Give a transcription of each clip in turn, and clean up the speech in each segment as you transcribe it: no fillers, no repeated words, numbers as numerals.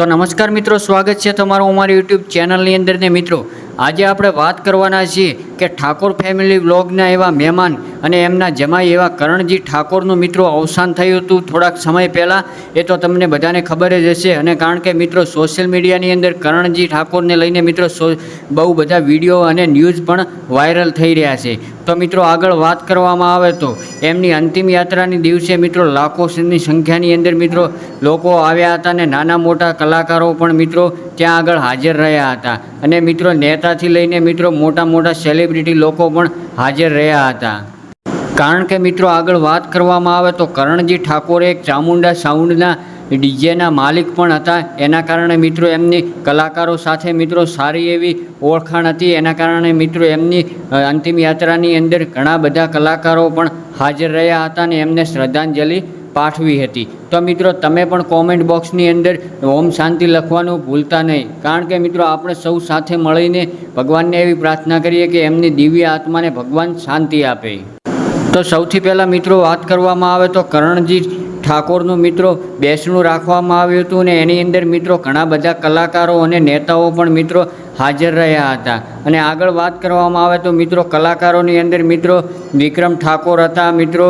તો નમસ્કાર મિત્રો, સ્વાગત છે તમારું અમારી યુટ્યુબ ચેનલની અંદર ને મિત્રો આજે આપણે વાત કરવાના છીએ કે ઠાકોર ફેમિલી વ્લોગના એવા મહેમાન અને એમના જમાઈ એવા કરણજી ઠાકોરનું મિત્રો અવસાન થયું હતું થોડાક સમય પહેલાં. એ તો તમને બધાને ખબર જ હશે. અને કારણ કે મિત્રો સોશિયલ મીડિયાની અંદર કરણજી ઠાકોરને લઈને મિત્રો બહુ બધા વિડીયો અને ન્યૂઝ પણ વાયરલ થઈ રહ્યા છે. તો મિત્રો આગળ વાત કરવામાં આવે તો એમની અંતિમ યાત્રાની દિવસે મિત્રો લાખોની સંખ્યાની અંદર મિત્રો લોકો આવ્યા હતા અને નાના મોટા કલાકારો પણ મિત્રો ત્યાં આગળ હાજર રહ્યા હતા. અને મિત્રો નેતાથી લઈને મિત્રો મોટા મોટા સેલિબ્રિટી લોકો પણ હાજર રહ્યા હતા. કારણ કે મિત્રો આગળ વાત કરવામાં આવે તો કરણજી ઠાકોર એક ચામુંડા સાઉન્ડના ડીજેના માલિક પણ હતા. એના કારણે મિત્રો એમની કલાકારો સાથે મિત્રો સારી એવી ઓળખાણ હતી. એના કારણે મિત્રો એમની અંતિમ યાત્રાની અંદર ઘણા બધા કલાકારો પણ હાજર રહ્યા હતા અને એમને શ્રદ્ધાંજલિ પાઠવી હતી. તો મિત્રો તમે પણ કોમેન્ટ બોક્સની અંદર ઓમ શાંતિ લખવાનું ભૂલતા નહીં. કારણ કે મિત્રો આપણે સૌ સાથે મળીને ભગવાનને એવી પ્રાર્થના કરીએ કે એમની દિવ્ય આત્માને ભગવાન શાંતિ આપે. તો સૌથી પહેલાં મિત્રો વાત કરવામાં આવે તો કરણજી ઠાકોરનું મિત્રો બેસણું રાખવામાં આવ્યું હતું અને એની અંદર મિત્રો ઘણા બધા કલાકારો અને નેતાઓ પણ મિત્રો હાજર રહ્યા હતા. અને આગળ વાત કરવામાં આવે તો મિત્રો કલાકારોની અંદર મિત્રો વિક્રમ ઠાકોર હતા. મિત્રો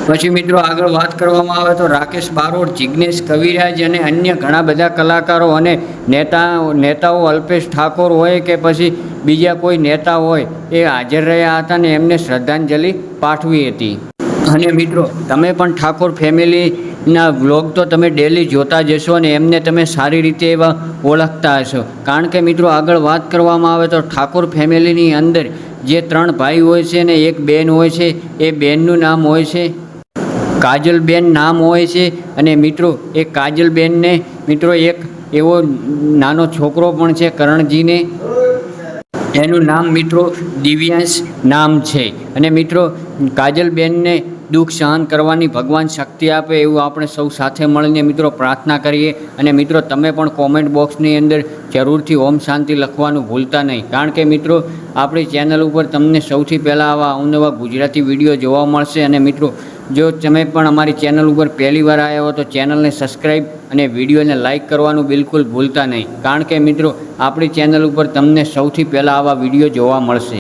પછી મિત્રો આગળ વાત કરવામાં આવે તો રાકેશ બારોટ, જિગ્નેશ કવિરાજ અને અન્ય ઘણા બધા કલાકારો અને નેતાઓ અલ્પેશ ઠાકોર હોય કે પછી બીજા કોઈ નેતા હોય એ હાજર રહ્યા હતા અને એમને શ્રદ્ધાંજલિ પાઠવી હતી. અને મિત્રો તમે પણ ઠાકોર ફેમિલીના વ્લોગ તો તમે ડેલી જોતા જશો અને એમને તમે સારી રીતે એવા ઓળખતા હશો. કારણ કે મિત્રો આગળ વાત કરવામાં આવે તો ઠાકોર ફેમિલીની અંદર જે 3 ભાઈ હોય છે અને એક બેન હોય છે. એ બેનનું નામ હોય છે કાજલબેન નામ હોય છે. અને મિત્રો એ કાજલબેનને મિત્રો એક એવો નાનો છોકરો પણ છે કરણજીને, એનું નામ મિત્રો દિવ્યાંશ નામ છે. અને મિત્રો કાજલબેનને દુઃખ સહન કરવાની ભગવાન શક્તિ આપે એવું આપણે સૌ સાથે મળીને મિત્રો પ્રાર્થના કરીએ. અને મિત્રો તમે પણ કોમેન્ટ બોક્સની અંદર જરૂરથી ઓમ શાંતિ લખવાનું ભૂલતા નહીં. કારણ કે મિત્રો આપણી ચેનલ ઉપર તમને સૌથી પહેલાં આવા અવનવા ગુજરાતી વિડીયો જોવા મળશે. અને મિત્રો જો તમે પણ અમારી ચેનલ ઉપર પહેલી વાર આવ્યા હો તો ચેનલને સબસ્ક્રાઈબ અને વિડીયોને લાઇક કરવાનું બિલકુલ ભૂલતા નહીં. કારણ કે મિત્રો આપણી ચેનલ ઉપર તમને સૌથી પહેલાં આવા વિડીયો જોવા મળશે.